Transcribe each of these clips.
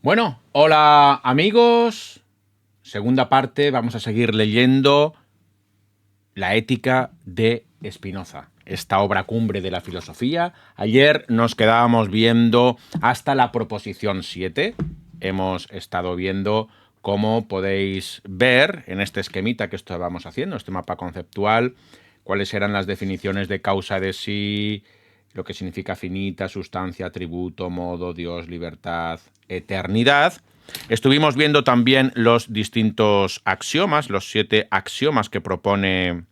Bueno, hola amigos. Segunda parte, vamos a seguir leyendo La ética de Spinoza, esta obra cumbre de la filosofía. Ayer nos quedábamos viendo hasta la proposición 7. Hemos estado viendo cómo podéis ver en este esquemita que estábamos haciendo, este mapa conceptual, cuáles eran las definiciones de causa de sí, lo que significa finita, sustancia, atributo, modo, Dios, libertad, eternidad. Estuvimos viendo también los distintos axiomas, los 7 axiomas que propone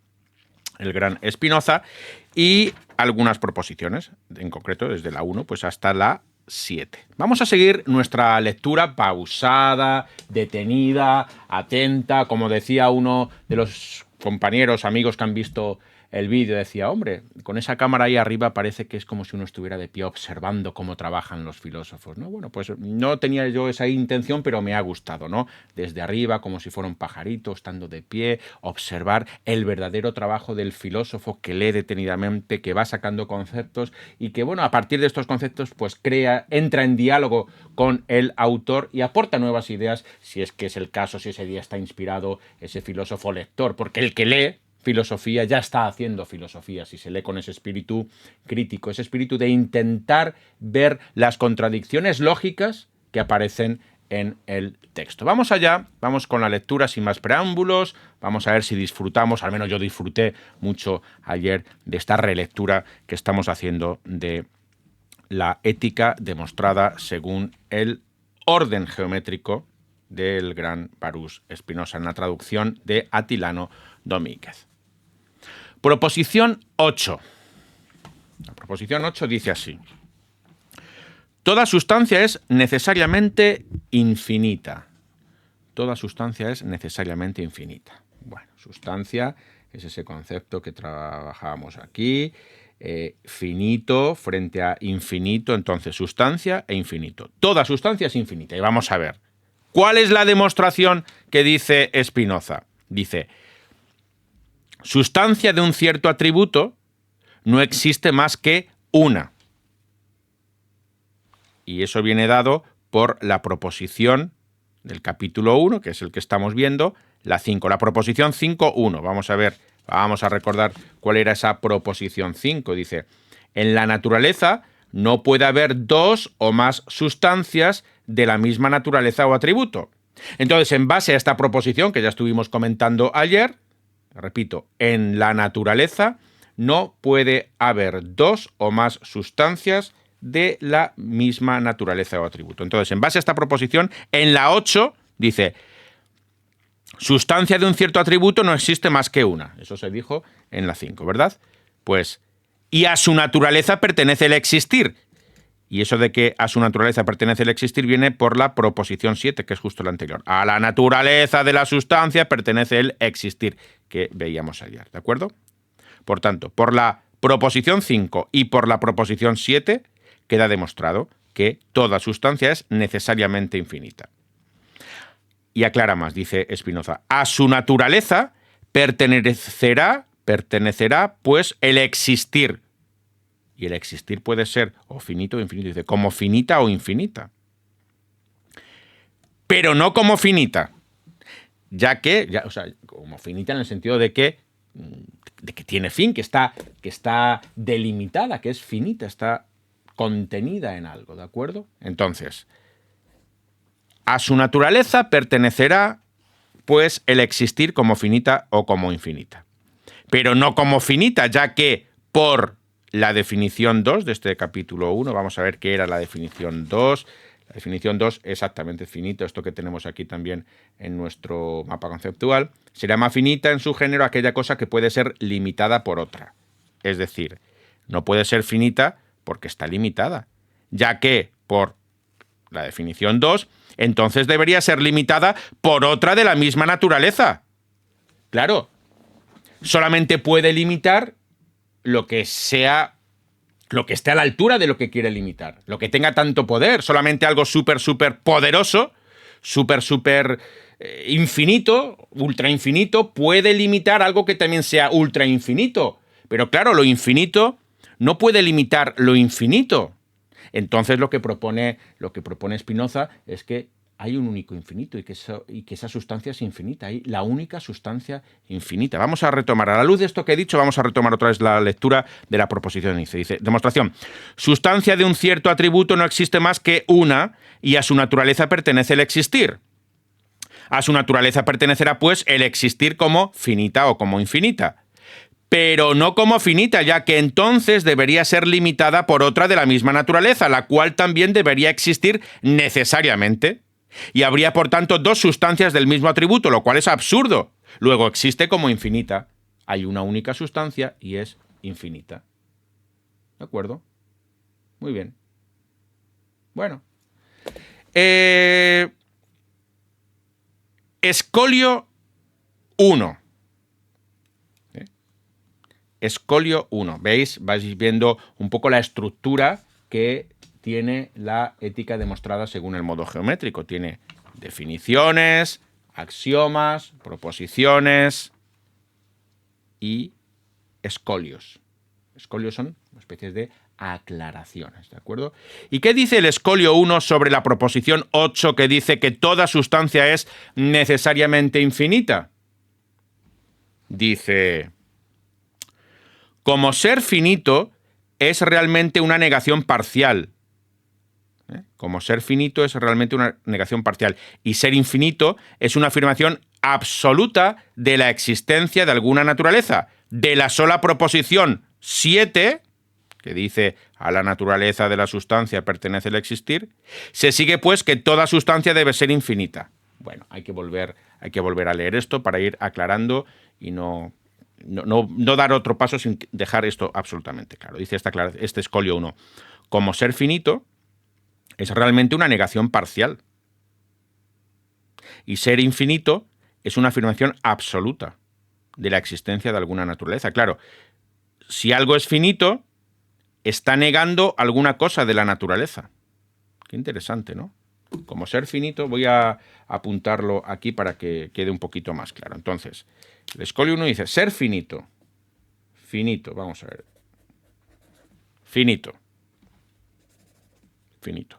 el gran Spinoza y algunas proposiciones, en concreto desde la 1 pues hasta la 7. Vamos a seguir nuestra lectura pausada, detenida, atenta. Como decía uno de los compañeros, amigos que han visto el vídeo, decía, hombre, con esa cámara ahí arriba parece que es como si uno estuviera de pie observando cómo trabajan los filósofos, ¿no? Bueno, pues no tenía yo esa intención, pero me ha gustado, ¿no? Desde arriba, como si fuera un pajarito, estando de pie, observar el verdadero trabajo del filósofo que lee detenidamente, que va sacando conceptos y que, bueno, a partir de estos conceptos, pues entra en diálogo con el autor y aporta nuevas ideas, si es que es el caso, si ese día está inspirado ese filósofo lector, porque el que lee filosofía ya está haciendo filosofía, si se lee con ese espíritu crítico, ese espíritu de intentar ver las contradicciones lógicas que aparecen en el texto. Vamos allá, vamos con la lectura sin más preámbulos, vamos a ver si disfrutamos, al menos yo disfruté mucho ayer de esta relectura que estamos haciendo de la ética demostrada según el orden geométrico del gran Baruch Spinoza, en la traducción de Atilano Domínguez. Proposición 8. La proposición 8 dice así. Toda sustancia es necesariamente infinita. Toda sustancia es necesariamente infinita. Bueno, sustancia es ese concepto que trabajábamos aquí. Finito frente a infinito. Entonces, sustancia e infinito. Toda sustancia es infinita. Y vamos a ver. ¿Cuál es la demostración que dice Spinoza? Dice, sustancia de un cierto atributo no existe más que una. Y eso viene dado por la proposición del capítulo 1, que es el que estamos viendo, la 5. La proposición 5.1. Vamos a ver, vamos a recordar cuál era esa proposición 5. Dice, en la naturaleza no puede haber dos o más sustancias de la misma naturaleza o atributo. Entonces, en base a esta proposición que ya estuvimos comentando ayer, repito, en la naturaleza no puede haber dos o más sustancias de la misma naturaleza o atributo. Entonces, en base a esta proposición, en la 8 dice, sustancia de un cierto atributo no existe más que una. Eso se dijo en la 5, ¿verdad? Pues, y a su naturaleza pertenece el existir. Y eso de que a su naturaleza pertenece el existir viene por la proposición 7, que es justo la anterior. A la naturaleza de la sustancia pertenece el existir, que veíamos ayer, ¿de acuerdo? Por tanto, por la proposición 5 y por la proposición 7 queda demostrado que toda sustancia es necesariamente infinita. Y aclara más, dice Spinoza, a su naturaleza pertenecerá pues el existir. Y el existir puede ser o finito o infinito. Dice, como finita o infinita. Pero no como finita. Ya que, o sea, como finita en el sentido de que tiene fin, que está delimitada, que es finita, está contenida en algo, ¿de acuerdo? Entonces, a su naturaleza pertenecerá, pues, el existir como finita o como infinita. Pero no como finita, ya que por la definición 2 de este capítulo 1, vamos a ver qué era la definición 2. La definición 2, exactamente finito, esto que tenemos aquí también en nuestro mapa conceptual, se llama finita en su género aquella cosa que puede ser limitada por otra. Es decir, no puede ser finita porque está limitada, ya que por la definición 2, entonces debería ser limitada por otra de la misma naturaleza. Claro, solamente puede limitar lo que esté a la altura de lo que quiere limitar, lo que tenga tanto poder, solamente algo súper poderoso, súper infinito, ultra infinito, puede limitar algo que también sea ultra infinito. Pero claro, lo infinito no puede limitar lo infinito. Entonces lo que propone Spinoza es que hay un único infinito y que esa sustancia es infinita, hay la única sustancia infinita. Vamos a retomar, a la luz de esto que he dicho, vamos a retomar otra vez la lectura de la proposición. Dice, demostración, sustancia de un cierto atributo no existe más que una y a su naturaleza pertenece el existir. A su naturaleza pertenecerá, pues, el existir como finita o como infinita. Pero no como finita, ya que entonces debería ser limitada por otra de la misma naturaleza, la cual también debería existir necesariamente. Y habría, por tanto, dos sustancias del mismo atributo, lo cual es absurdo. Luego existe como infinita. Hay una única sustancia y es infinita. ¿De acuerdo? Muy bien. Bueno. Escolio 1. Escolio 1. ¿Veis? Vais viendo un poco la estructura que tiene la ética demostrada según el modo geométrico. Tiene definiciones, axiomas, proposiciones y escolios. Escolios son especies de aclaraciones, ¿de acuerdo? ¿Y qué dice el escolio 1 sobre la proposición 8 que dice que toda sustancia es necesariamente infinita? Dice, como ser finito es realmente una negación parcial. Como ser finito es realmente una negación parcial. Y ser infinito es una afirmación absoluta de la existencia de alguna naturaleza. De la sola proposición 7, que dice a la naturaleza de la sustancia pertenece el existir, se sigue pues que toda sustancia debe ser infinita. Bueno, hay que volver a leer esto para ir aclarando y no dar otro paso sin dejar esto absolutamente claro. Dice este escolio 1. Como ser finito es realmente una negación parcial. Y ser infinito es una afirmación absoluta de la existencia de alguna naturaleza. Claro, si algo es finito, está negando alguna cosa de la naturaleza. Qué interesante, ¿no? Como ser finito, voy a apuntarlo aquí para que quede un poquito más claro. Entonces, el escolio 1 dice, ser finito. Finito, vamos a ver. Finito. Finito.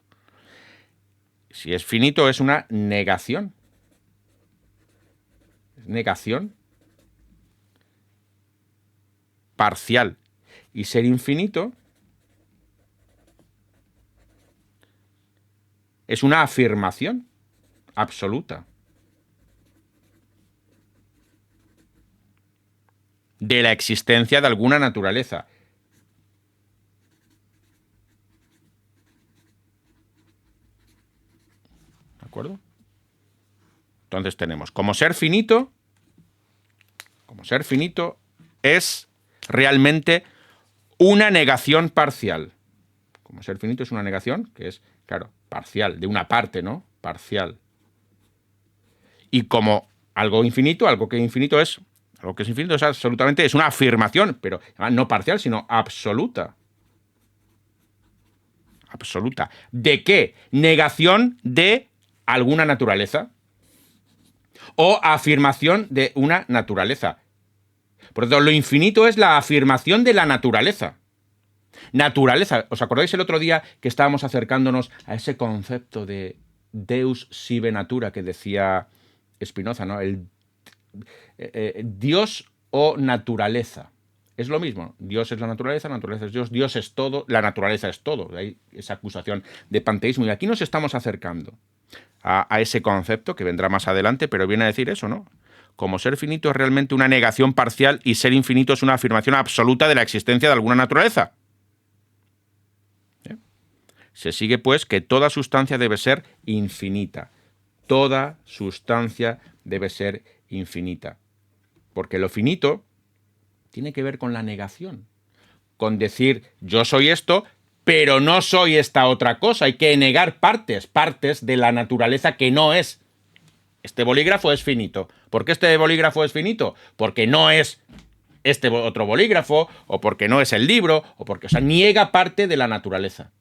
Si es finito, es una negación. Es negación parcial. Y ser infinito es una afirmación absoluta de la existencia de alguna naturaleza. ¿De acuerdo? Entonces tenemos, como ser finito es realmente una negación parcial. Como ser finito es una negación que es, claro, parcial, de una parte, ¿no? Parcial. Y como algo que es infinito es absolutamente, es una afirmación, pero no parcial, sino absoluta. Absoluta. ¿De qué? Negación de alguna naturaleza. O afirmación de una naturaleza. Por lo tanto, lo infinito es la afirmación de la naturaleza. Naturaleza. ¿Os acordáis el otro día que estábamos acercándonos a ese concepto de Deus sive natura que decía Spinoza, ¿no? El Dios o naturaleza. Es lo mismo. Dios es la naturaleza es Dios, Dios es todo, la naturaleza es todo. Hay esa acusación de panteísmo. Y aquí nos estamos acercando a ese concepto que vendrá más adelante, pero viene a decir eso, ¿no? Como ser finito es realmente una negación parcial y ser infinito es una afirmación absoluta de la existencia de alguna naturaleza. Se sigue, pues, que toda sustancia debe ser infinita. Toda sustancia debe ser infinita. Porque lo finito tiene que ver con la negación. Con decir, yo soy esto, pero no soy esta otra cosa. Hay que negar partes de la naturaleza que no es. Este bolígrafo es finito. ¿Por qué este bolígrafo es finito? Porque no es este otro bolígrafo, o porque no es el libro, o porque, niega parte de la naturaleza.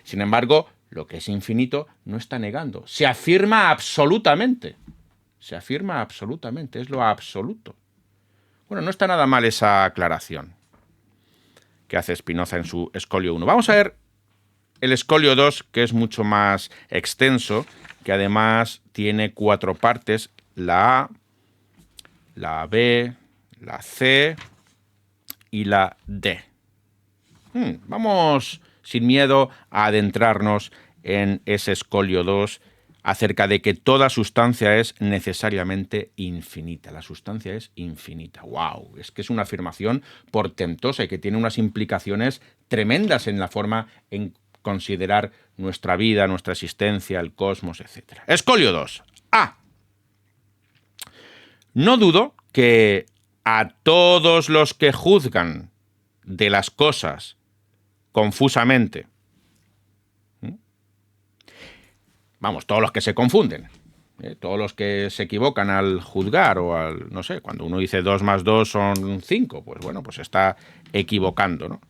Sin embargo, lo que es infinito no está negando. Se afirma absolutamente. Se afirma absolutamente. Es lo absoluto. Bueno, no está nada mal esa aclaración que hace Spinoza en su escolio 1. Vamos a ver el escolio 2, que es mucho más extenso, que además tiene 4 partes, la A, la B, la C y la D. Vamos sin miedo a adentrarnos en ese escolio 2 acerca de que toda sustancia es necesariamente infinita. La sustancia es infinita. ¡Wow! Es que es una afirmación portentosa y que tiene unas implicaciones tremendas en la forma en considerar nuestra vida, nuestra existencia, el cosmos, etc. Escolio 2. A. No dudo que a todos los que juzgan de las cosas confusamente, vamos, todos los que se confunden, todos los que se equivocan al juzgar o al, no sé, cuando uno dice 2 más 2 son 5, pues bueno, pues está equivocando, ¿no?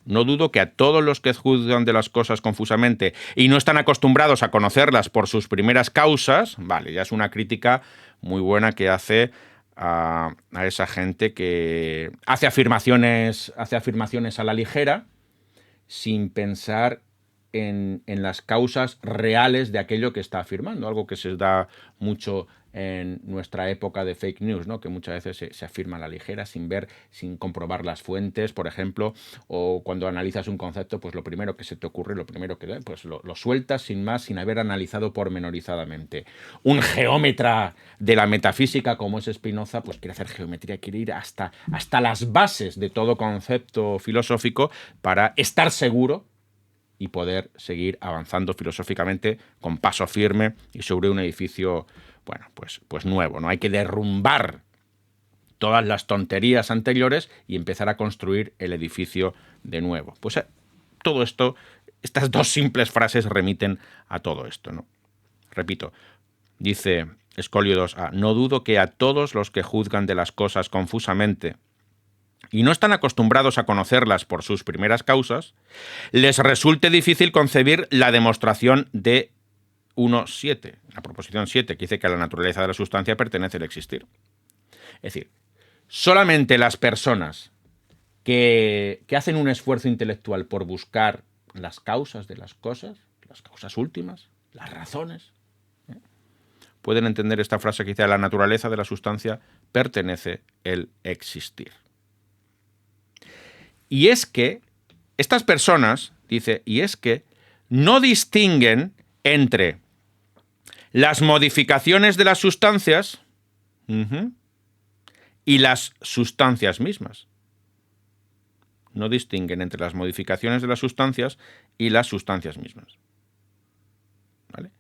No dudo que a todos los que juzgan de las cosas confusamente y no están acostumbrados a conocerlas por sus primeras causas, vale, ya es una crítica muy buena que hace a esa gente que hace afirmaciones a la ligera sin pensar en las causas reales de aquello que está afirmando, algo que se da mucho en nuestra época de fake news, ¿no? Que muchas veces se afirma a la ligera, sin ver, sin comprobar las fuentes, por ejemplo, o cuando analizas un concepto, pues lo primero que se te ocurre, lo primero que pues lo sueltas sin más, sin haber analizado pormenorizadamente. Un geómetra de la metafísica como es Spinoza, pues quiere hacer geometría, quiere ir hasta las bases de todo concepto filosófico para estar seguro y poder seguir avanzando filosóficamente con paso firme y sobre un edificio, bueno, pues nuevo, ¿no? Hay que derrumbar todas las tonterías anteriores y empezar a construir el edificio de nuevo. Pues todo esto, estas dos simples frases remiten a todo esto, ¿no? Repito, dice Escolio 2a, no dudo que a todos los que juzgan de las cosas confusamente y no están acostumbrados a conocerlas por sus primeras causas, les resulte difícil concebir la demostración de 1.7, la proposición 7, que dice que a la naturaleza de la sustancia pertenece el existir. Es decir, solamente las personas que hacen un esfuerzo intelectual por buscar las causas de las cosas, las causas últimas, las razones, pueden entender esta frase que dice a la naturaleza de la sustancia pertenece el existir. Y es que estas personas, dice, y es que no distinguen entre las modificaciones de las sustancias y las sustancias mismas. No distinguen entre las modificaciones de las sustancias y las sustancias mismas. ¿Vale?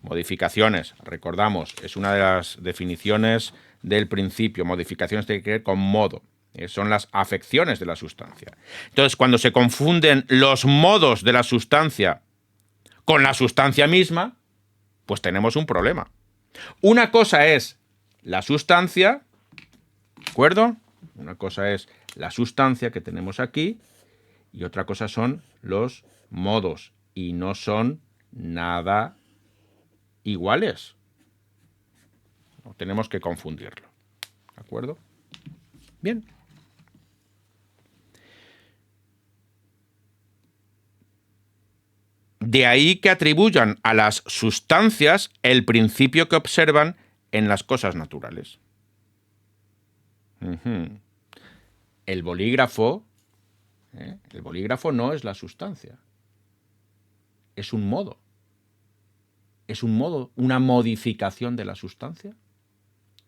Modificaciones, recordamos, es una de las definiciones del principio. Modificaciones tiene que ver con modo. Son las afecciones de la sustancia. Entonces, cuando se confunden los modos de la sustancia con la sustancia misma, pues tenemos un problema. Una cosa es la sustancia, ¿de acuerdo? Una cosa es la sustancia que tenemos aquí y otra cosa son los modos. Y no son nada iguales. No tenemos que confundirlo. ¿De acuerdo? Bien. De ahí que atribuyan a las sustancias el principio que observan en las cosas naturales. El bolígrafo no es la sustancia. Es un modo. ¿Es un modo, una modificación de la sustancia?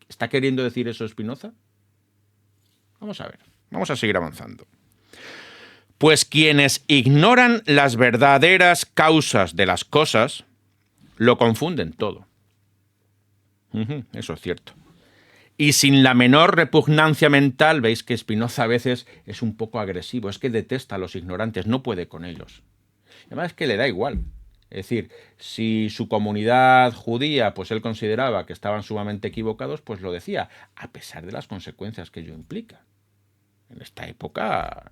¿Está queriendo decir eso Spinoza? Vamos a ver, vamos a seguir avanzando. Pues quienes ignoran las verdaderas causas de las cosas, lo confunden todo. Eso es cierto. Y sin la menor repugnancia mental, veis que Spinoza a veces es un poco agresivo, es que detesta a los ignorantes, no puede con ellos. Además es que le da igual. Es decir, si su comunidad judía, pues él consideraba que estaban sumamente equivocados, pues lo decía, a pesar de las consecuencias que ello implica. En esta época,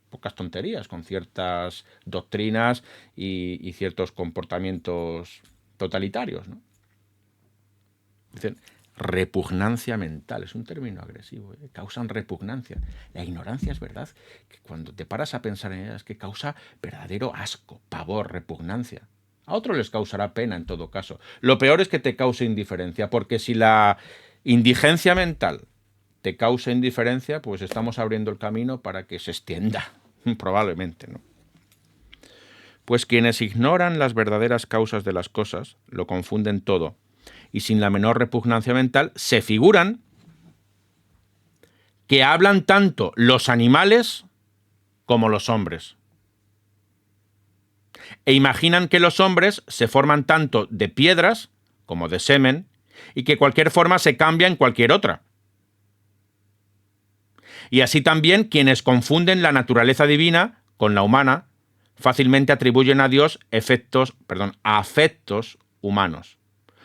pocas tonterías, con ciertas doctrinas y ciertos comportamientos totalitarios, ¿no? Dicen, repugnancia mental. Es un término agresivo, ¿eh? Causan repugnancia. La ignorancia es verdad que cuando te paras a pensar en ella es que causa verdadero asco, pavor, repugnancia. A otros les causará pena en todo caso. Lo peor es que te cause indiferencia, porque si la indigencia mental te causa indiferencia, pues estamos abriendo el camino para que se extienda, probablemente, ¿no? Pues quienes ignoran las verdaderas causas de las cosas, lo confunden todo, y sin la menor repugnancia mental, se figuran que hablan tanto los animales como los hombres. E imaginan que los hombres se forman tanto de piedras como de semen, y que cualquier forma se cambia en cualquier otra. Y así también quienes confunden la naturaleza divina con la humana, fácilmente atribuyen a Dios afectos humanos,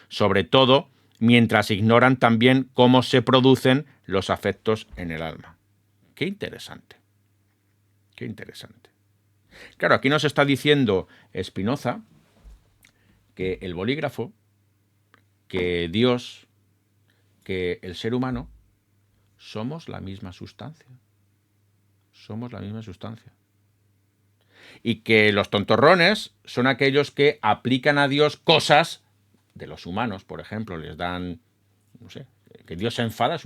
sobre todo mientras ignoran también cómo se producen los afectos en el alma. Qué interesante. Qué interesante. Claro, aquí nos está diciendo Spinoza que el bolígrafo, que Dios, que el ser humano, somos la misma sustancia. Somos la misma sustancia. Y que los tontorrones son aquellos que aplican a Dios cosas de los humanos, por ejemplo, les dan, no sé, que Dios se enfada.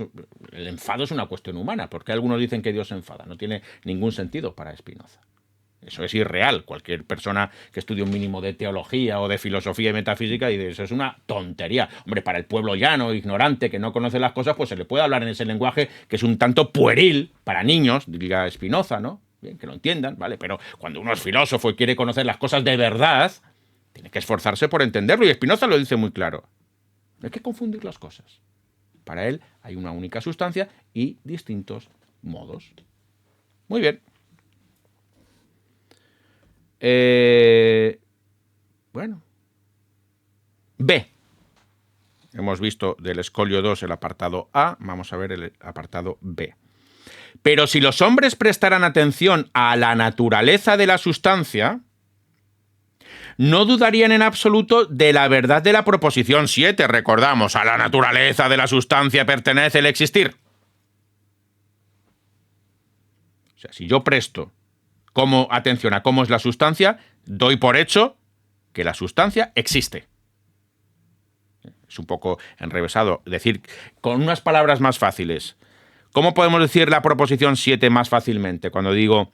El enfado es una cuestión humana. ¿Por qué algunos dicen que Dios se enfada? No tiene ningún sentido para Spinoza. Eso es irreal. Cualquier persona que estudie un mínimo de teología o de filosofía y metafísica dice, eso es una tontería. Hombre, para el pueblo llano, ignorante, que no conoce las cosas, pues se le puede hablar en ese lenguaje que es un tanto pueril para niños, diría Spinoza, ¿no? Bien, que lo entiendan, ¿vale? Pero cuando uno es filósofo y quiere conocer las cosas de verdad, tiene que esforzarse por entenderlo, y Spinoza lo dice muy claro. No hay que confundir las cosas. Para él hay una única sustancia y distintos modos. Muy bien. Bueno. B. Hemos visto del escolio 2 el apartado A, vamos a ver el apartado B. Pero si los hombres prestaran atención a la naturaleza de la sustancia, no dudarían en absoluto de la verdad de la proposición 7. Recordamos, a la naturaleza de la sustancia pertenece el existir. O sea, si yo presto atención a cómo es la sustancia, doy por hecho que la sustancia existe. Es un poco enrevesado decir, con unas palabras más fáciles. ¿Cómo podemos decir la proposición 7 más fácilmente? Cuando digo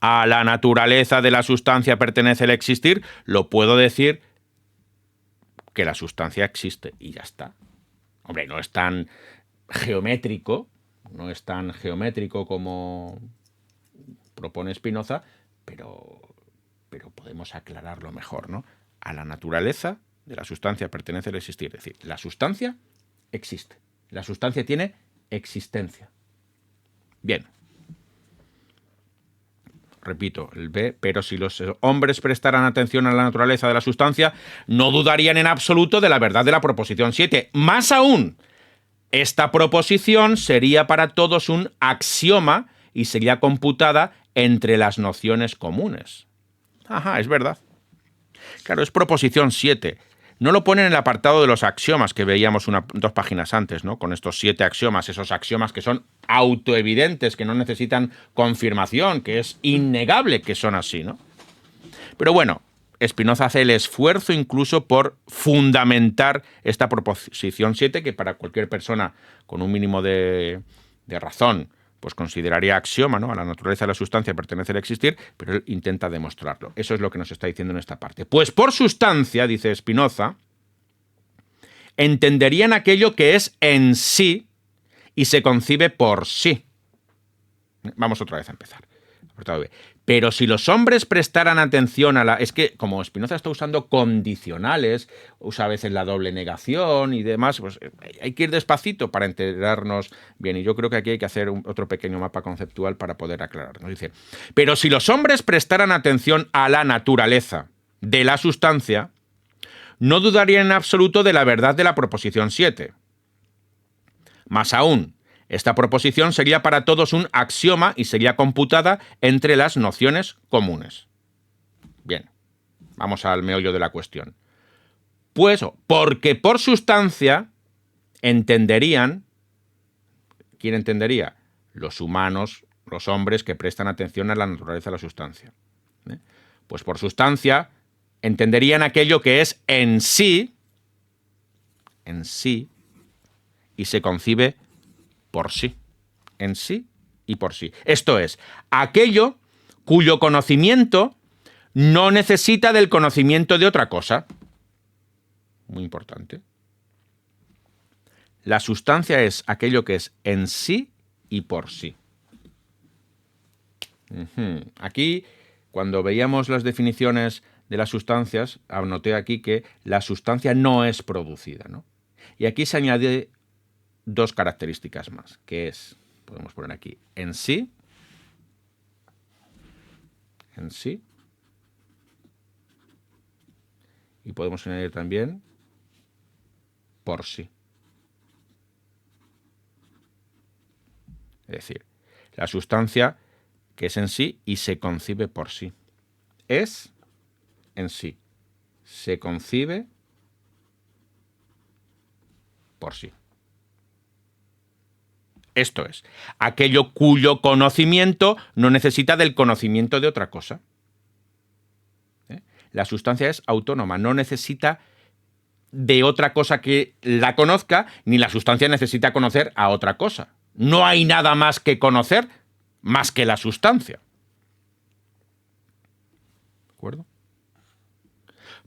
a la naturaleza de la sustancia pertenece el existir, lo puedo decir que la sustancia existe y ya está. Hombre, no es tan geométrico, como propone Spinoza, pero podemos aclararlo mejor, ¿no? A la naturaleza de la sustancia pertenece el existir. Es decir, la sustancia existe. La sustancia tiene existencia. Bien. Repito, el B, pero si los hombres prestaran atención a la naturaleza de la sustancia, no dudarían en absoluto de la verdad de la proposición 7. Más aún, esta proposición sería para todos un axioma y sería computada entre las nociones comunes. Ajá, es verdad. Claro, es proposición 7. No lo ponen en el apartado de los axiomas que veíamos 2 páginas antes, ¿no? Con estos 7 axiomas, esos axiomas que son autoevidentes, que no necesitan confirmación, que es innegable que son así, ¿no? Pero bueno, Spinoza hace el esfuerzo incluso por fundamentar esta proposición 7, que para cualquier persona con un mínimo de razón pues consideraría axioma, ¿no? A la naturaleza de la sustancia pertenece el existir, pero él intenta demostrarlo. Eso es lo que nos está diciendo en esta parte. Pues por sustancia, dice Spinoza, entenderían aquello que es en sí y se concibe por sí. Vamos otra vez a empezar. Pero si los hombres prestaran atención a la... Es que como Spinoza está usando condicionales, usa a veces la doble negación y demás, pues hay que ir despacito para enterarnos bien. Y yo creo que aquí hay que hacer otro pequeño mapa conceptual para poder aclararnos. Dice, pero si los hombres prestaran atención a la naturaleza de la sustancia, no dudarían en absoluto de la verdad de la proposición 7. Más aún, esta proposición sería para todos un axioma y sería computada entre las nociones comunes. Bien, vamos al meollo de la cuestión. Pues, porque por sustancia entenderían, ¿quién entendería? Los humanos, los hombres que prestan atención a la naturaleza de la sustancia. Pues por sustancia entenderían aquello que es en sí, y se concibe por sí, en sí y por sí. Esto es, aquello cuyo conocimiento no necesita del conocimiento de otra cosa. Muy importante. La sustancia es aquello que es en sí y por sí. Aquí, cuando veíamos las definiciones de las sustancias, anoté aquí que la sustancia no es producida, ¿no? Y aquí se añade dos características más, que es, podemos poner aquí, en sí, y podemos añadir también por sí. Es decir, la sustancia que es en sí y se concibe por sí. Es en sí. Se concibe por sí. Esto es, aquello cuyo conocimiento no necesita del conocimiento de otra cosa. La sustancia es autónoma, no necesita de otra cosa que la conozca, ni la sustancia necesita conocer a otra cosa. No hay nada más que conocer más que la sustancia. ¿De acuerdo?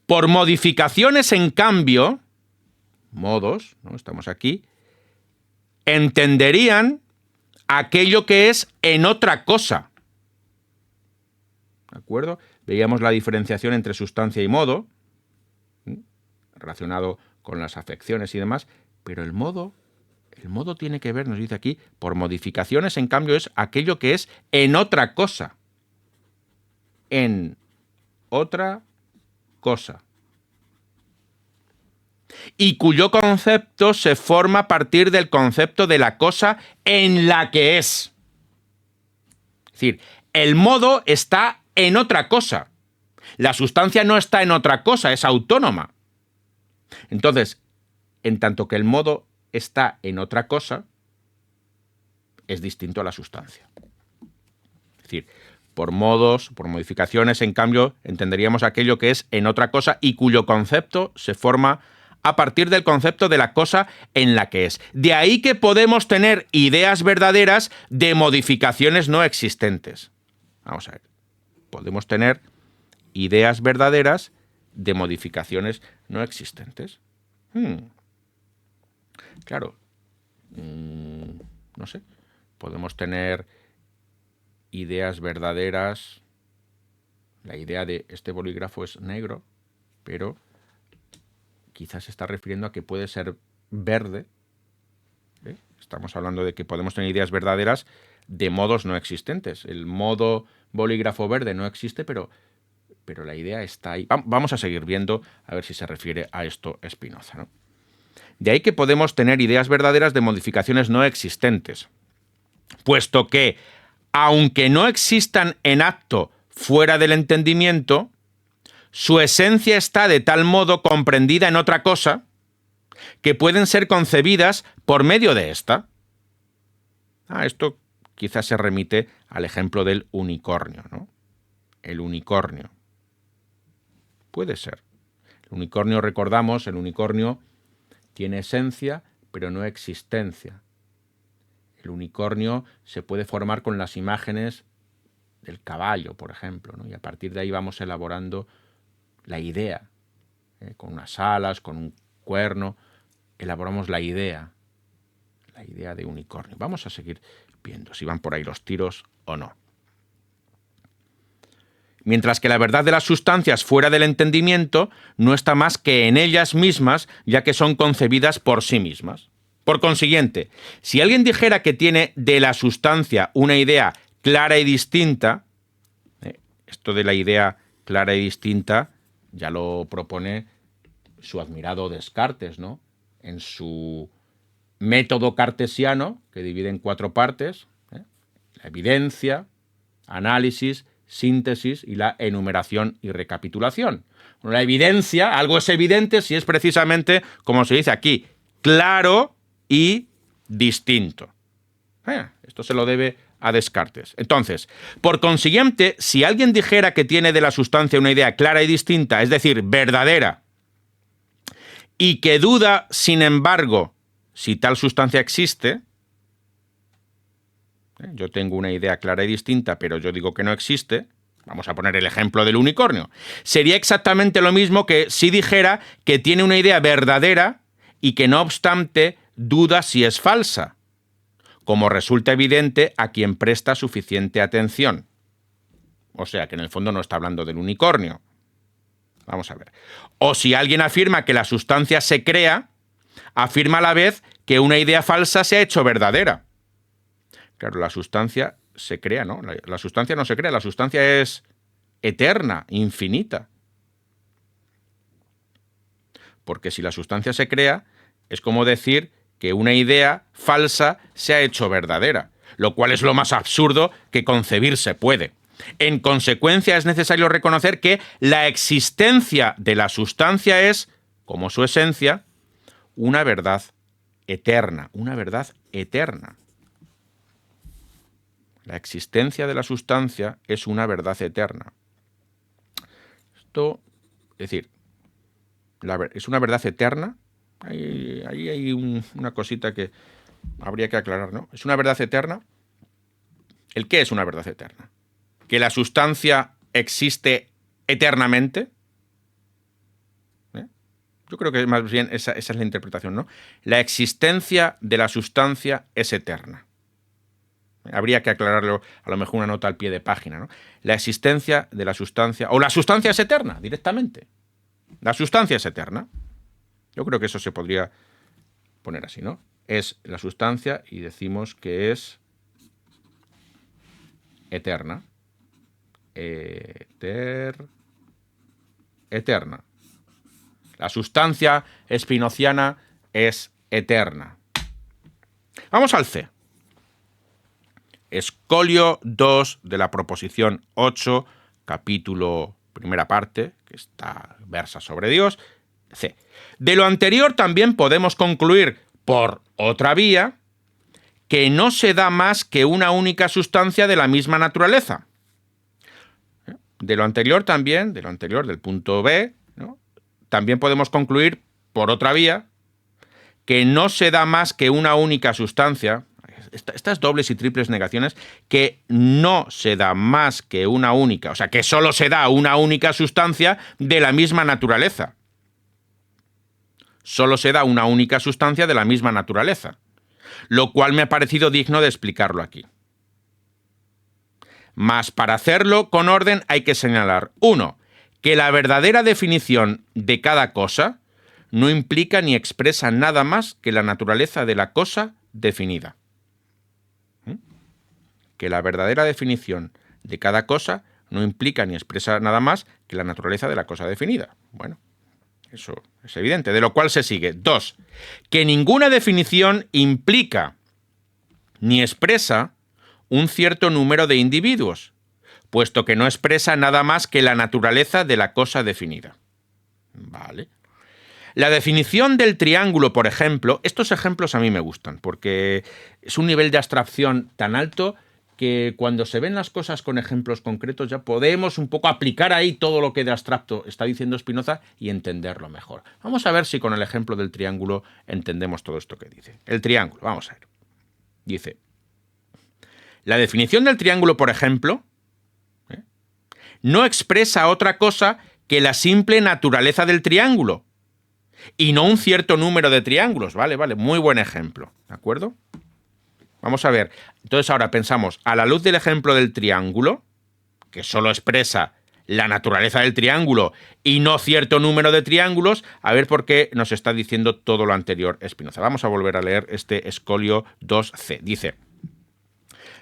Por modificaciones, en cambio, modos, ¿no? Estamos aquí, entenderían aquello que es en otra cosa. ¿De acuerdo? Veíamos la diferenciación entre sustancia y modo, relacionado con las afecciones y demás, pero el modo tiene que ver, nos dice aquí, por modificaciones, en cambio, es aquello que es en otra cosa. En otra cosa. Y cuyo concepto se forma a partir del concepto de la cosa en la que es. Es decir, el modo está en otra cosa. La sustancia no está en otra cosa, es autónoma. Entonces, en tanto que el modo está en otra cosa, es distinto a la sustancia. Es decir, por modos, por modificaciones, en cambio, entenderíamos aquello que es en otra cosa y cuyo concepto se forma a partir del concepto de la cosa en la que es. De ahí que podemos tener ideas verdaderas de modificaciones no existentes. Vamos a ver. Podemos tener ideas verdaderas de modificaciones no existentes. Claro. No sé. Podemos tener ideas verdaderas. La idea de este bolígrafo es negro, pero quizás se está refiriendo a que puede ser verde. Estamos hablando de que podemos tener ideas verdaderas de modos no existentes. El modo bolígrafo verde no existe, pero la idea está ahí. Vamos a seguir viendo a ver si se refiere a esto Spinoza, ¿no? De ahí que podemos tener ideas verdaderas de modificaciones no existentes, puesto que, aunque no existan en acto fuera del entendimiento, su esencia está de tal modo comprendida en otra cosa que pueden ser concebidas por medio de esta. Esto quizás se remite al ejemplo del unicornio, ¿no? El unicornio. Puede ser. El unicornio, recordamos, el unicornio tiene esencia, pero no existencia. El unicornio se puede formar con las imágenes del caballo, por ejemplo, ¿no? Y a partir de ahí vamos elaborando la idea, con unas alas, con un cuerno, elaboramos la idea de unicornio. Vamos a seguir viendo si van por ahí los tiros o no. Mientras que la verdad de las sustancias fuera del entendimiento no está más que en ellas mismas, ya que son concebidas por sí mismas. Por consiguiente, si alguien dijera que tiene de la sustancia una idea clara y distinta, esto de la idea clara y distinta ya lo propone su admirado Descartes, ¿no? En su método cartesiano, que divide en 4 partes, la evidencia, análisis, síntesis y la enumeración y recapitulación. Bueno, la evidencia, algo es evidente si es precisamente, como se dice aquí, claro y distinto. Esto se lo debe a Descartes. Entonces, por consiguiente, si alguien dijera que tiene de la sustancia una idea clara y distinta, es decir, verdadera, y que duda, sin embargo, si tal sustancia existe, yo tengo una idea clara y distinta, pero yo digo que no existe, vamos a poner el ejemplo del unicornio, sería exactamente lo mismo que si dijera que tiene una idea verdadera y que no obstante duda si es falsa, como resulta evidente a quien presta suficiente atención. O sea, que en el fondo no está hablando del unicornio. Vamos a ver. O si alguien afirma que la sustancia se crea, afirma a la vez que una idea falsa se ha hecho verdadera. Claro, la sustancia se crea, ¿no? La sustancia no se crea, la sustancia es eterna, infinita. Porque si la sustancia se crea, es como decir que una idea falsa se ha hecho verdadera, lo cual es lo más absurdo que concebirse puede. En consecuencia, es necesario reconocer que la existencia de la sustancia es, como su esencia, una verdad eterna, una verdad eterna. La existencia de la sustancia es una verdad eterna. Esto, es decir, es una verdad eterna. Ahí hay una cosita que habría que aclarar, ¿no? ¿Es una verdad eterna? ¿El qué es una verdad eterna? ¿Que la sustancia existe eternamente? Yo creo que más bien esa es la interpretación, ¿no? La existencia de la sustancia es eterna. Habría que aclararlo, a lo mejor una nota al pie de página, ¿no? La existencia de la sustancia, o la sustancia es eterna, directamente. La sustancia es eterna. Yo creo que eso se podría poner así, ¿no? Es la sustancia y decimos que es eterna. Eterna. La sustancia spinociana es eterna. Vamos al C. Escolio 2 de la proposición 8, capítulo primera parte, que versa sobre Dios. C. De lo anterior también podemos concluir, por otra vía, que no se da más que una única sustancia de la misma naturaleza. De lo anterior también, del punto B, ¿no? También podemos concluir, por otra vía, que no se da más que una única sustancia, estas dobles y triples negaciones, que no se da más que una única, o sea, que solo se da una única sustancia de la misma naturaleza. Solo se da una única sustancia de la misma naturaleza, lo cual me ha parecido digno de explicarlo aquí. Mas para hacerlo con orden hay que señalar, 1, que la verdadera definición de cada cosa no implica ni expresa nada más que la naturaleza de la cosa definida. Que la verdadera definición de cada cosa no implica ni expresa nada más que la naturaleza de la cosa definida. Bueno, eso es evidente, de lo cual se sigue. 2, que ninguna definición implica ni expresa un cierto número de individuos, puesto que no expresa nada más que la naturaleza de la cosa definida. Vale. La definición del triángulo, por ejemplo, estos ejemplos a mí me gustan, porque es un nivel de abstracción tan alto que cuando se ven las cosas con ejemplos concretos ya podemos un poco aplicar ahí todo lo que de abstracto está diciendo Spinoza y entenderlo mejor. Vamos a ver si con el ejemplo del triángulo entendemos todo esto que dice. El triángulo, vamos a ver. Dice, la definición del triángulo, por ejemplo, no expresa otra cosa que la simple naturaleza del triángulo y no un cierto número de triángulos. Vale, muy buen ejemplo, ¿de acuerdo? Vamos a ver, entonces ahora pensamos, a la luz del ejemplo del triángulo, que solo expresa la naturaleza del triángulo y no cierto número de triángulos, a ver por qué nos está diciendo todo lo anterior Spinoza. Vamos a volver a leer este Escolio 2c. Dice,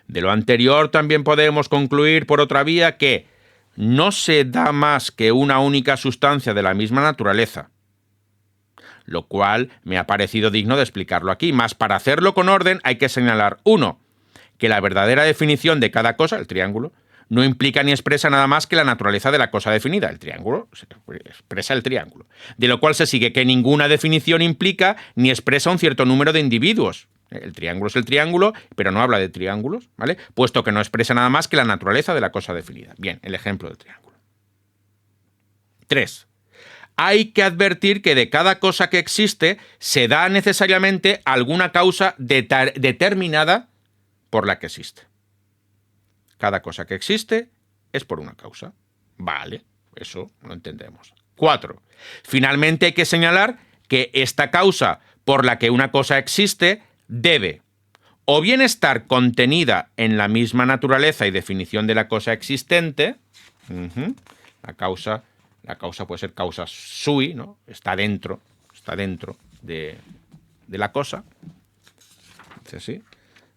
de lo anterior también podemos concluir por otra vía que no se da más que una única sustancia de la misma naturaleza, lo cual me ha parecido digno de explicarlo aquí. Mas para hacerlo con orden hay que señalar, 1, que la verdadera definición de cada cosa, el triángulo, no implica ni expresa nada más que la naturaleza de la cosa definida. El triángulo expresa el triángulo. De lo cual se sigue que ninguna definición implica ni expresa un cierto número de individuos. El triángulo es el triángulo, pero no habla de triángulos, ¿vale? Puesto que no expresa nada más que la naturaleza de la cosa definida. Bien, el ejemplo del triángulo. 3. Hay que advertir que de cada cosa que existe se da necesariamente alguna causa determinada por la que existe. Cada cosa que existe es por una causa. Vale, eso lo entendemos. 4. Finalmente hay que señalar que esta causa por la que una cosa existe debe o bien estar contenida en la misma naturaleza y definición de la cosa existente. La causa puede ser causa sui, ¿no? Está dentro de la cosa. ¿Sí?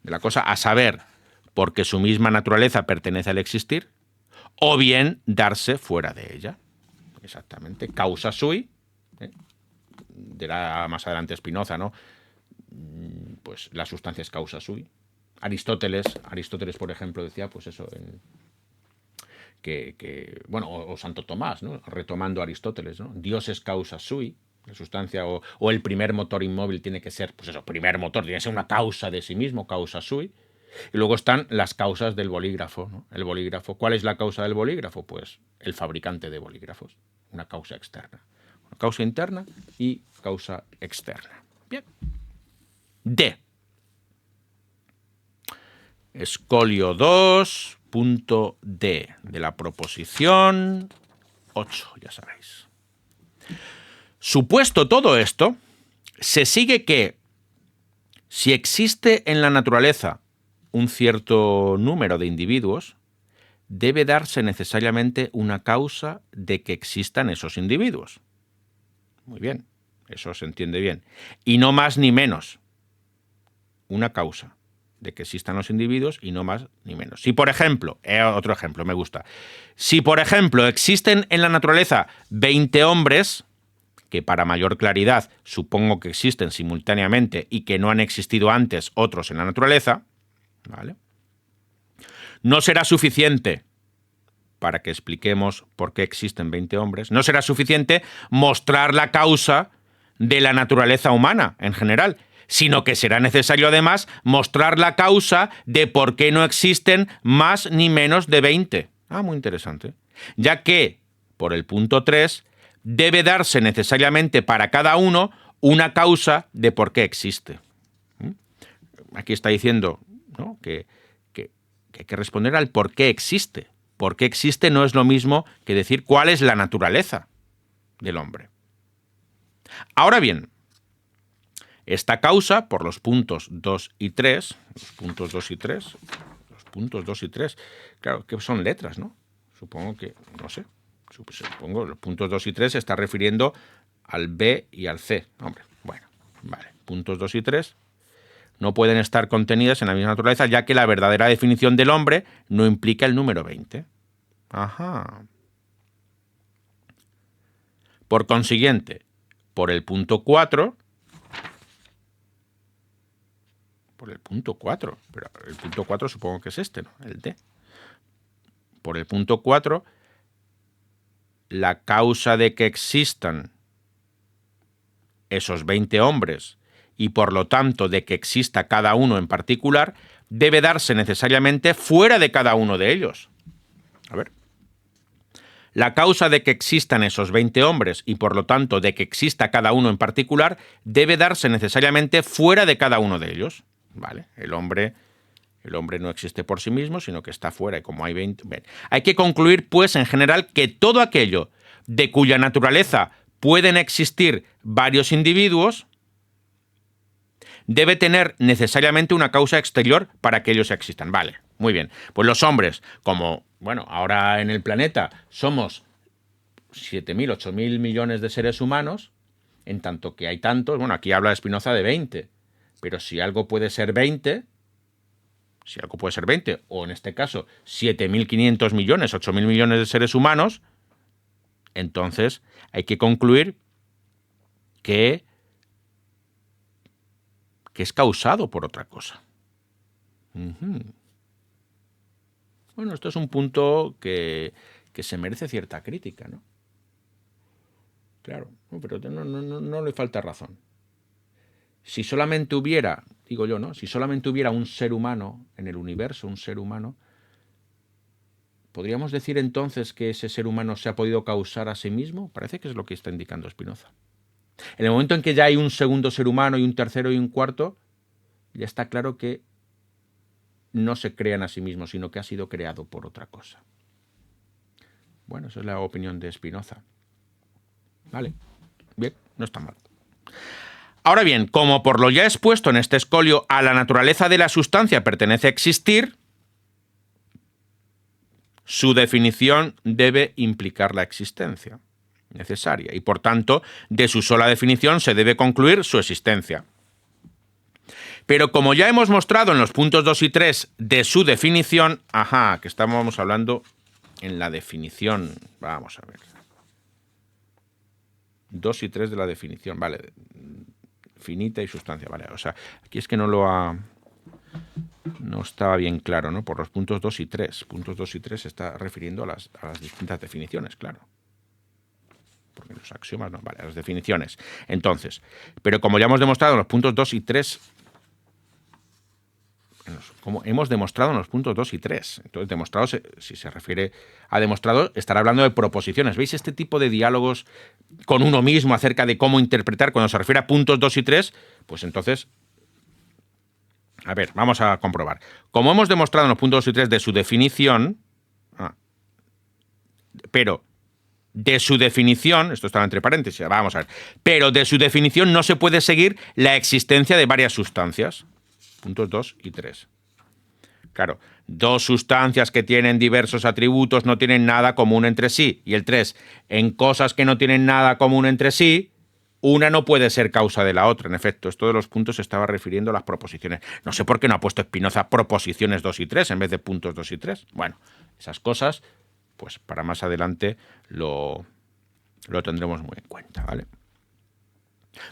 De la cosa, a saber, porque su misma naturaleza pertenece al existir, o bien darse fuera de ella. Exactamente. Causa sui, dirá más adelante Spinoza, ¿no? Pues la sustancia es causa sui. Aristóteles, por ejemplo, decía, pues eso, bueno, o Santo Tomás, ¿no? Retomando a Aristóteles, ¿no? Dios es causa sui, la sustancia, o el primer motor inmóvil tiene que ser, pues eso, primer motor, tiene que ser una causa de sí mismo, causa sui. Y luego están las causas del bolígrafo, ¿no? El bolígrafo. ¿Cuál es la causa del bolígrafo? Pues el fabricante de bolígrafos. Una causa externa. Una causa interna y causa externa. Bien. D. Escolio 2, punto D, de la proposición 8, ya sabéis. Supuesto todo esto, se sigue que si existe en la naturaleza un cierto número de individuos, debe darse necesariamente una causa de que existan esos individuos. Muy bien, eso se entiende bien. Y no más ni menos. Una causa de que existan los individuos y no más ni menos. Si, por ejemplo, otro ejemplo, me gusta. Si, por ejemplo, existen en la naturaleza 20 hombres, que para mayor claridad supongo que existen simultáneamente y que no han existido antes otros en la naturaleza, ¿vale? No será suficiente para que expliquemos por qué existen 20 hombres, no será suficiente mostrar la causa de la naturaleza humana en general, sino que será necesario además mostrar la causa de por qué no existen más ni menos de 20. Ah, muy interesante. Ya que, por el punto 3, debe darse necesariamente para cada uno una causa de por qué existe. Aquí está diciendo, ¿no?, que hay que responder al por qué existe. Por qué existe no es lo mismo que decir cuál es la naturaleza del hombre. Ahora bien, esta causa, por los puntos 2 y 3, los puntos 2 y 3, claro, que son letras, ¿no? Supongo que, no sé, supongo los puntos 2 y 3 se está refiriendo al B y al C. Hombre, bueno, vale, puntos 2 y 3 no pueden estar contenidas en la misma naturaleza, ya que la verdadera definición del hombre no implica el número 20. Ajá. Por consiguiente, por el punto 4, pero el punto 4 supongo que es este, ¿no? El D. Por el punto 4, la causa de que existan esos 20 hombres y por lo tanto de que exista cada uno en particular, debe darse necesariamente fuera de cada uno de ellos. A ver. La causa de que existan esos 20 hombres y por lo tanto de que exista cada uno en particular debe darse necesariamente fuera de cada uno de ellos. ¿Vale? El hombre no existe por sí mismo, sino que está fuera y como hay 20... Bien. Hay que concluir, pues, en general, que todo aquello de cuya naturaleza pueden existir varios individuos debe tener necesariamente una causa exterior para que ellos existan. Vale, muy bien. Pues los hombres, como, bueno, ahora en el planeta somos 7.000, 8.000 millones de seres humanos, en tanto que hay tantos, bueno, aquí habla Spinoza de 20, pero si algo puede ser 20, o en este caso 7.500 millones, 8.000 millones de seres humanos, entonces hay que concluir que es causado por otra cosa. Bueno, esto es un punto que se merece cierta crítica, ¿no? Claro, pero no le falta razón. Si solamente hubiera, digo yo, ¿no? Si solamente hubiera un ser humano en el universo, un ser humano, ¿podríamos decir entonces que ese ser humano se ha podido causar a sí mismo? Parece que es lo que está indicando Spinoza. En el momento en que ya hay un segundo ser humano y un tercero y un cuarto, ya está claro que no se crean a sí mismos, sino que ha sido creado por otra cosa. Bueno, esa es la opinión de Spinoza. Vale, bien, no está mal. Ahora bien, como por lo ya expuesto en este escolio, a la naturaleza de la sustancia pertenece existir, su definición debe implicar la existencia necesaria y, por tanto, de su sola definición se debe concluir su existencia. Pero como ya hemos mostrado en los puntos 2 y 3 de su definición, que estábamos hablando en la definición, vamos a ver. 2 y 3 de la definición, vale, finita y sustancia, vale, o sea, aquí es que no estaba bien claro, ¿no? Por los puntos 2 y 3. Puntos 2 y 3 se está refiriendo a las distintas definiciones, claro. Porque los axiomas no, vale, a las definiciones. Entonces, pero como ya hemos demostrado en los puntos 2 y 3, como hemos demostrado en los puntos 2 y 3. Entonces, demostrado, si se refiere a demostrado, estará hablando de proposiciones. ¿Veis este tipo de diálogos con uno mismo acerca de cómo interpretar cuando se refiere a puntos 2 y 3? Pues entonces, a ver, vamos a comprobar. Como hemos demostrado en los puntos 2 y 3 de su definición, pero de su definición, esto estaba entre paréntesis, vamos a ver, pero de su definición no se puede seguir la existencia de varias sustancias. Puntos 2 y 3. Claro, dos sustancias que tienen diversos atributos no tienen nada común entre sí. Y el 3, en cosas que no tienen nada común entre sí, una no puede ser causa de la otra. En efecto, esto de los puntos se estaba refiriendo a las proposiciones. No sé por qué no ha puesto Spinoza proposiciones 2 y 3 en vez de puntos 2 y 3. Bueno, esas cosas, pues para más adelante lo tendremos muy en cuenta, ¿vale?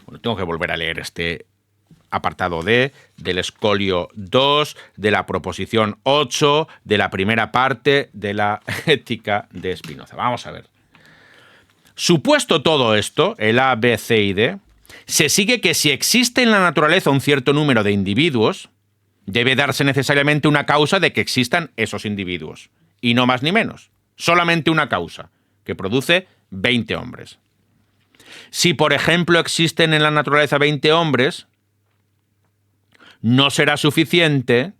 Bueno, tengo que volver a leer este apartado D, del escolio 2, de la proposición 8, de la primera parte de la ética de Spinoza. Vamos a ver. Supuesto todo esto, el A, B, C y D, se sigue que si existe en la naturaleza un cierto número de individuos, debe darse necesariamente una causa de que existan esos individuos. Y no más ni menos. Solamente una causa, que produce 20 hombres. Si, por ejemplo, existen en la naturaleza 20 hombres, no será suficiente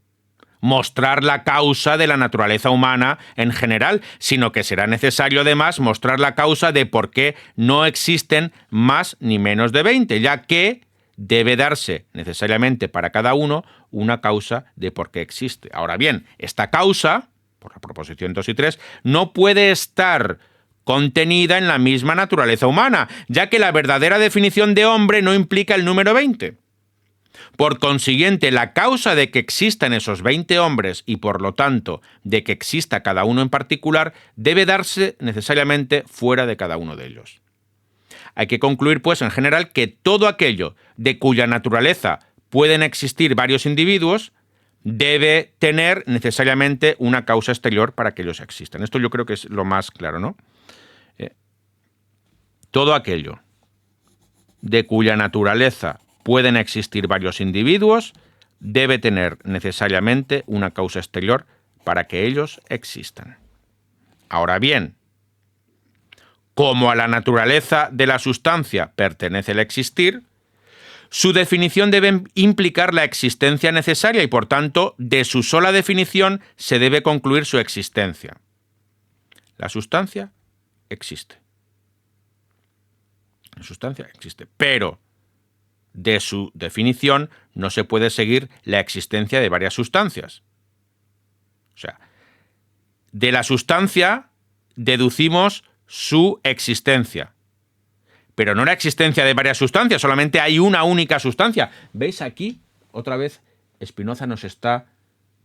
mostrar la causa de la naturaleza humana en general, sino que será necesario además mostrar la causa de por qué no existen más ni menos de 20, ya que debe darse necesariamente para cada uno una causa de por qué existe. Ahora bien, esta causa, por la proposición 2 y 3, no puede estar contenida en la misma naturaleza humana, ya que la verdadera definición de hombre no implica el número 20. Por consiguiente, la causa de que existan esos 20 hombres y, por lo tanto, de que exista cada uno en particular, debe darse necesariamente fuera de cada uno de ellos. Hay que concluir, pues, en general, que todo aquello de cuya naturaleza pueden existir varios individuos debe tener necesariamente una causa exterior para que ellos existan. Esto yo creo que es lo más claro, ¿no? Todo aquello de cuya naturaleza pueden existir varios individuos, debe tener necesariamente una causa exterior para que ellos existan. Ahora bien, como a la naturaleza de la sustancia pertenece el existir, su definición debe implicar la existencia necesaria y, por tanto, de su sola definición se debe concluir su existencia. La sustancia existe. La sustancia existe, pero de su definición no se puede seguir la existencia de varias sustancias. O sea, de la sustancia deducimos su existencia, pero no la existencia de varias sustancias, solamente hay una única sustancia. ¿Veis aquí? Otra vez Spinoza nos está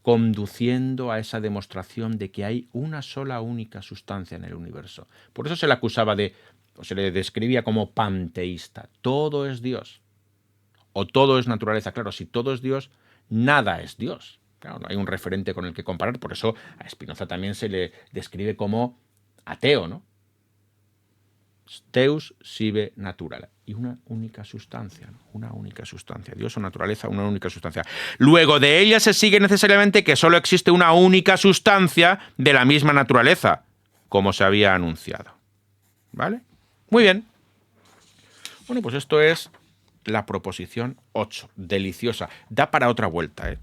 conduciendo a esa demostración de que hay una sola única sustancia en el universo. Por eso se le acusaba o se le describía como panteísta. Todo es Dios. O todo es naturaleza. Claro, si todo es Dios, nada es Dios. Claro, no hay un referente con el que comparar, por eso a Spinoza también se le describe como ateo, ¿no? Deus sive natura. Y una única sustancia, ¿no? Una única sustancia. Dios o naturaleza, una única sustancia. Luego de ella se sigue necesariamente que solo existe una única sustancia de la misma naturaleza, como se había anunciado. ¿Vale? Muy bien. Bueno, pues esto es la proposición 8. Deliciosa. Da para otra vuelta, ¿eh?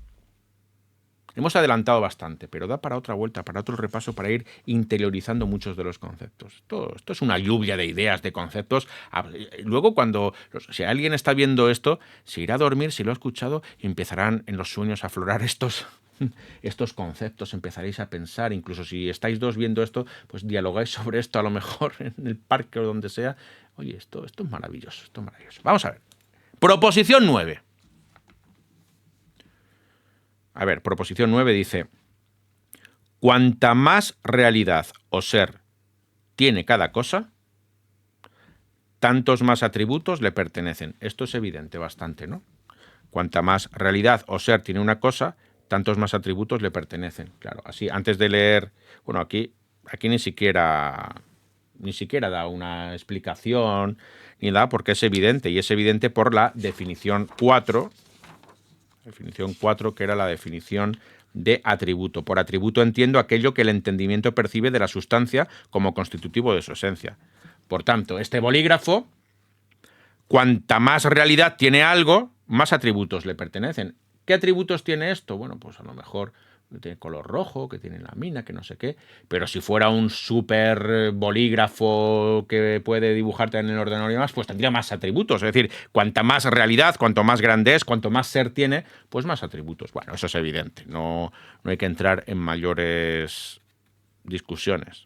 Hemos adelantado bastante, pero da para otra vuelta, para otro repaso, para ir interiorizando muchos de los conceptos. Esto es una lluvia de ideas, de conceptos. Luego, si alguien está viendo esto, se irá a dormir, si lo ha escuchado, y empezarán en los sueños a aflorar estos conceptos, empezaréis a pensar, incluso si estáis dos viendo esto, pues dialogáis sobre esto a lo mejor en el parque o donde sea. Oye, esto es maravilloso, esto es maravilloso. Vamos a ver. Proposición 9. A ver, proposición 9 dice, cuanta más realidad o ser tiene cada cosa, tantos más atributos le pertenecen. Esto es evidente bastante, ¿no? Cuanta más realidad o ser tiene una cosa, tantos más atributos le pertenecen. Claro, así, antes de leer, bueno, aquí ni siquiera da una explicación, ni da porque es evidente, y es evidente por la definición 4, que era la definición de atributo. Por atributo entiendo aquello que el entendimiento percibe de la sustancia como constitutivo de su esencia. Por tanto, este bolígrafo, cuanta más realidad tiene algo, más atributos le pertenecen. ¿Qué atributos tiene esto? Bueno, pues a lo mejor tiene color rojo, que tiene lámina, que no sé qué. Pero si fuera un super bolígrafo que puede dibujarte en el ordenador y demás, pues tendría más atributos. Es decir, cuanta más realidad, cuanto más grande es, cuanto más ser tiene, pues más atributos. Bueno, eso es evidente. No hay que entrar en mayores discusiones.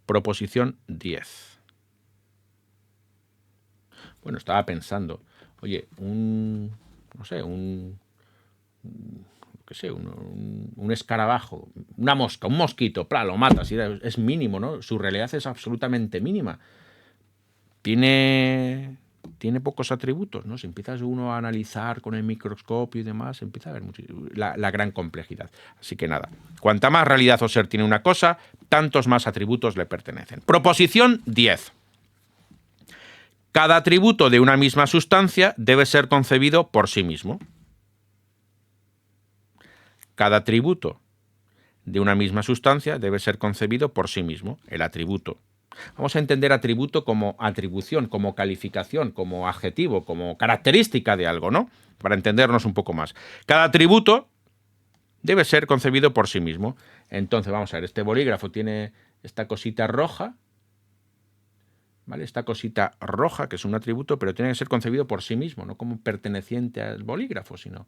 Proposición 10. Bueno, estaba pensando, oye, un escarabajo, una mosca, un mosquito, lo matas, es mínimo, ¿no? Su realidad es absolutamente mínima. Tiene pocos atributos, ¿no? Si empiezas uno a analizar con el microscopio y demás, empieza a ver la gran complejidad. Así que nada, cuanta más realidad o ser tiene una cosa, tantos más atributos le pertenecen. Proposición 10. Cada atributo de una misma sustancia debe ser concebido por sí mismo. Cada atributo de una misma sustancia debe ser concebido por sí mismo, el atributo. Vamos a entender atributo como atribución, como calificación, como adjetivo, como característica de algo, ¿no? Para entendernos un poco más. Cada atributo debe ser concebido por sí mismo. Entonces, vamos a ver, este bolígrafo tiene esta cosita roja, ¿vale? Esta cosita roja, que es un atributo, pero tiene que ser concebido por sí mismo, no como perteneciente al bolígrafo, sino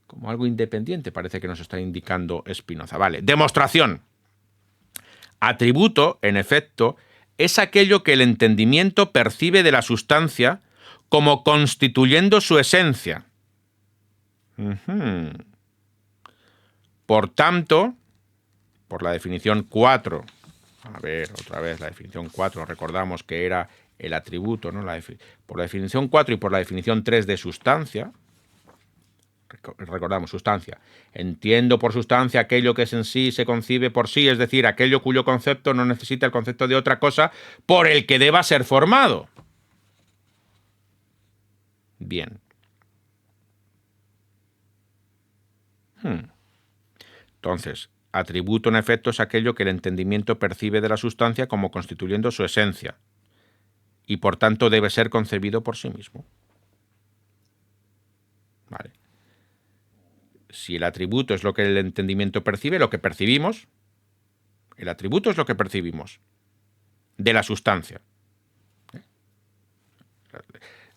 como algo independiente, parece que nos está indicando Spinoza. Vale, demostración. Atributo, en efecto, es aquello que el entendimiento percibe de la sustancia como constituyendo su esencia. Por tanto, por la definición 4, a ver, otra vez la definición 4, recordamos que era el atributo, ¿no? Por la definición 4 y por la definición 3 de sustancia, recordamos, sustancia. Entiendo por sustancia aquello que es en sí se concibe por sí, es decir, aquello cuyo concepto no necesita el concepto de otra cosa por el que deba ser formado. Bien. Entonces, atributo en efecto es aquello que el entendimiento percibe de la sustancia como constituyendo su esencia y por tanto debe ser concebido por sí mismo. Vale. Si el atributo es lo que el entendimiento percibe, lo que percibimos, el atributo es lo que percibimos de la sustancia.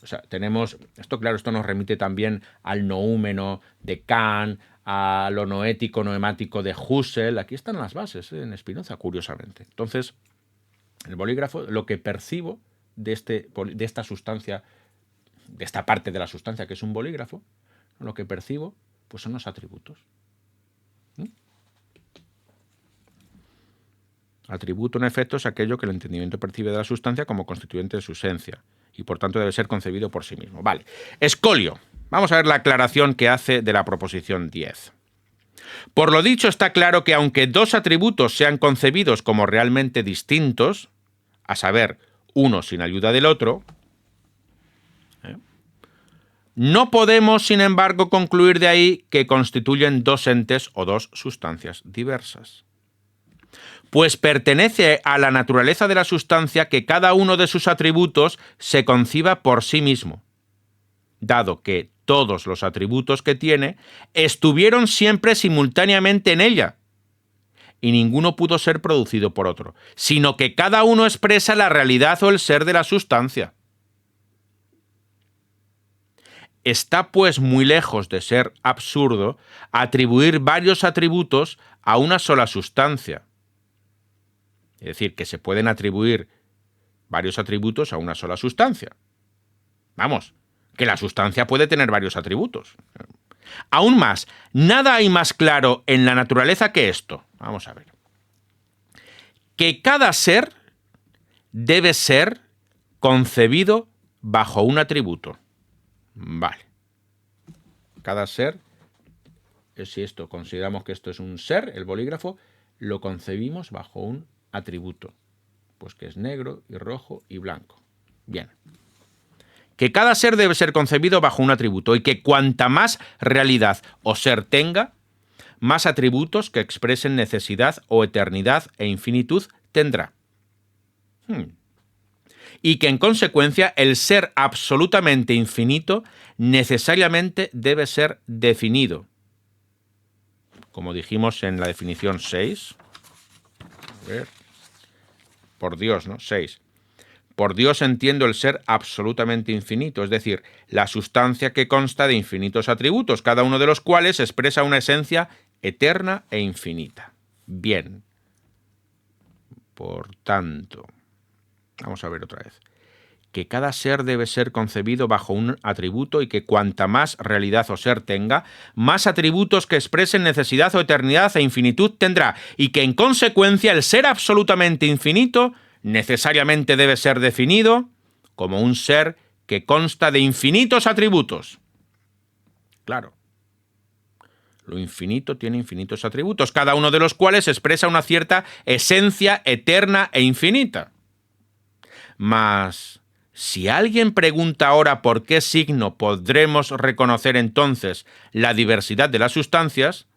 O sea, tenemos, esto nos remite también al noúmeno de Kant, a lo noético, noemático de Husserl. Aquí están las bases, en Spinoza, curiosamente. Entonces, el bolígrafo, lo que percibo de esta sustancia, de esta parte de la sustancia que es un bolígrafo, lo que percibo pues son los atributos. Atributo, en efecto, es aquello que el entendimiento percibe de la sustancia como constituyente de su esencia y por tanto debe ser concebido por sí mismo. Vale. Escolio. Vamos a ver la aclaración que hace de la proposición 10. Por lo dicho, está claro que aunque dos atributos sean concebidos como realmente distintos, a saber, uno sin ayuda del otro, no podemos, sin embargo, concluir de ahí que constituyen dos entes o dos sustancias diversas. Pues pertenece a la naturaleza de la sustancia que cada uno de sus atributos se conciba por sí mismo, dado que todos los atributos que tiene estuvieron siempre simultáneamente en ella, y ninguno pudo ser producido por otro, sino que cada uno expresa la realidad o el ser de la sustancia. Está pues muy lejos de ser absurdo atribuir varios atributos a una sola sustancia. Es decir, que se pueden atribuir varios atributos a una sola sustancia. Vamos, que la sustancia puede tener varios atributos. Aún más, nada hay más claro en la naturaleza que esto. Vamos a ver. Que cada ser debe ser concebido bajo un atributo. Vale. Cada ser, si esto consideramos que esto es un ser, el bolígrafo, lo concebimos bajo un atributo. Pues que es negro y rojo y blanco. Bien. Que cada ser debe ser concebido bajo un atributo y que cuanta más realidad o ser tenga, más atributos que expresen necesidad o eternidad e infinitud tendrá. Y que en consecuencia el ser absolutamente infinito necesariamente debe ser definido. Como dijimos en la definición 6. A ver. Por Dios, ¿no? 6. Por Dios entiendo el ser absolutamente infinito, es decir, la sustancia que consta de infinitos atributos, cada uno de los cuales expresa una esencia eterna e infinita. Bien. Por tanto, vamos a ver otra vez. Que cada ser debe ser concebido bajo un atributo y que cuanta más realidad o ser tenga, más atributos que expresen necesidad o eternidad e infinitud tendrá, y que en consecuencia el ser absolutamente infinito necesariamente debe ser definido como un ser que consta de infinitos atributos. Claro. Lo infinito tiene infinitos atributos, cada uno de los cuales expresa una cierta esencia eterna e infinita. Mas, si alguien pregunta ahora por qué signo podremos reconocer entonces la diversidad de las sustancias,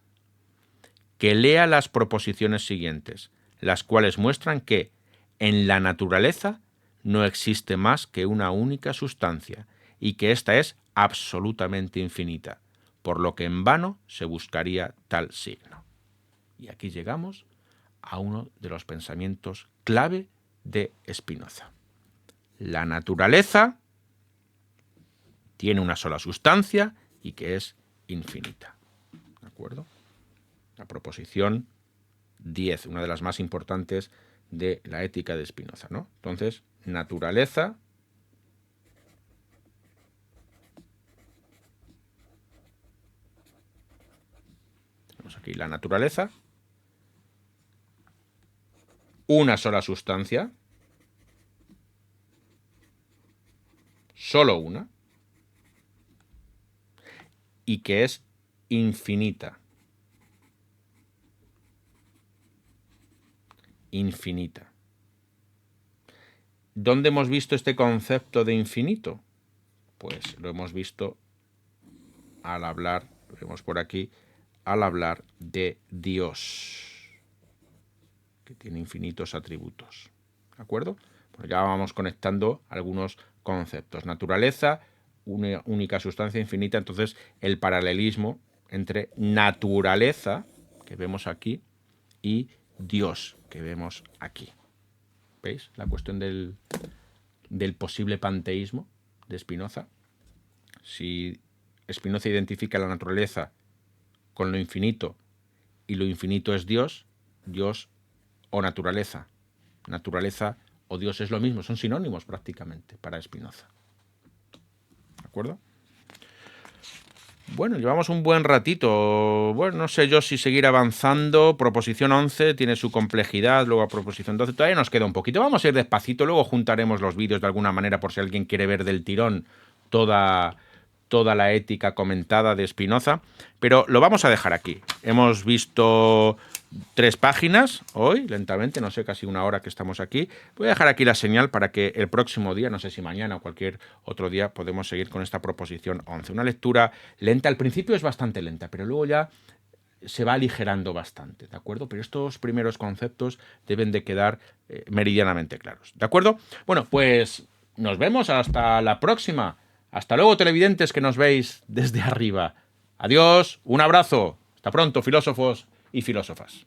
que lea las proposiciones siguientes, las cuales muestran que en la naturaleza no existe más que una única sustancia y que ésta es absolutamente infinita, por lo que en vano se buscaría tal signo. Y aquí llegamos a uno de los pensamientos clave de Spinoza. La naturaleza tiene una sola sustancia y que es infinita. ¿De acuerdo? La proposición 10, una de las más importantes de la ética de Spinoza, ¿no? Entonces, naturaleza tenemos aquí la naturaleza, una sola sustancia, solo una, y que es infinita. Infinita. ¿Dónde hemos visto este concepto de infinito? Pues lo hemos visto al hablar, lo vemos por aquí, al hablar de Dios, que tiene infinitos atributos. ¿De acuerdo? Pues ya vamos conectando algunos conceptos. Naturaleza, una única sustancia infinita, entonces el paralelismo entre naturaleza, que vemos aquí, y Dios, que vemos aquí. ¿Veis? La cuestión del posible panteísmo de Spinoza. Si Spinoza identifica la naturaleza con lo infinito y lo infinito es Dios, Dios o naturaleza. Naturaleza o Dios es lo mismo, son sinónimos prácticamente para Spinoza. ¿De acuerdo? Bueno, llevamos un buen ratito. Bueno, no sé yo si seguir avanzando. Proposición 11 tiene su complejidad. Luego a proposición 12 todavía nos queda un poquito. Vamos a ir despacito. Luego juntaremos los vídeos de alguna manera por si alguien quiere ver del tirón toda toda la ética comentada de Spinoza, pero lo vamos a dejar aquí. Hemos visto 3 páginas hoy, lentamente, no sé, casi una hora que estamos aquí. Voy a dejar aquí la señal para que el próximo día, no sé si mañana o cualquier otro día, podemos seguir con esta proposición 11. Una lectura lenta, al principio es bastante lenta, pero luego ya se va aligerando bastante, ¿de acuerdo? Pero estos primeros conceptos deben de quedar meridianamente claros, ¿de acuerdo? Bueno, pues nos vemos hasta la próxima. Hasta luego, televidentes que nos veis desde arriba. Adiós, un abrazo. Hasta pronto, filósofos y filósofas.